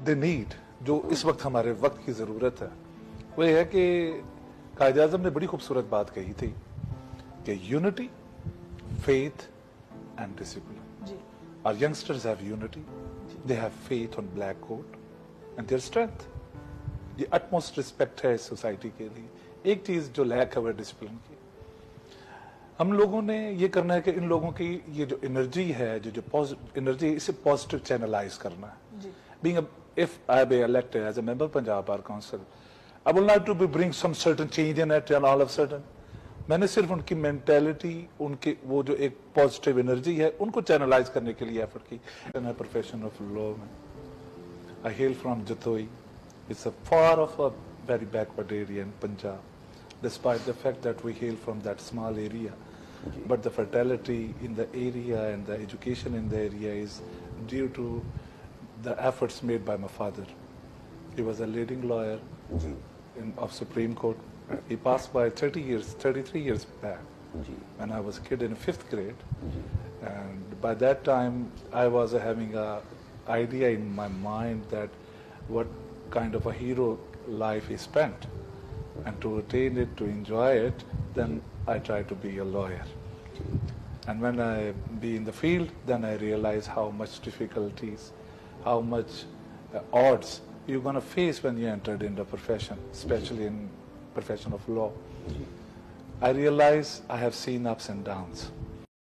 The need, जो इस वक्त हमारे वक्त की ज़रूरत है, वो ये है कि कायद आज़म ने बड़ी खूबसूरत बात कही थी कि unity, faith and discipline. Our youngsters have unity, they have faith on black coat and their strength. ये utmost respect है इस सोसाइटी के लिए. एक चीज जो लैक है वो डिसिप्लिन की. हम लोगों ने ये करना है कि इन लोगों की ये जो एनर्जी है, जो एनर्जी, इसे पॉजिटिव चैनलाइज करना है. Being if I be elected as a member of Punjab Bar Council, I will not to be bring some certain change in it and all of a sudden. मैंने सिर्फ उनकी mentality, उनके वो जो एक positive energy है, उनको channelise करने के लिए एफर्ट की. प्रोफेशन ऑफ लॉ में I hail from Jatoi. It's a far of a very backward area in Punjab, despite the fact that we hail from that small area, but the fertility in the area and the education in the area is due to the efforts made by my father. He was a leading lawyer in of Supreme Court. He passed by 33 years back when I was a kid in 5th grade. And by that time I was having a idea in my mind that what kind of a hero life he spent, and to attain it, to enjoy it, then I tried to be a lawyer. And when I be in the field, then I realized how much difficulties, how much odds you're going to face when you entered in the profession, especially in profession of law. I realize I have seen ups and downs.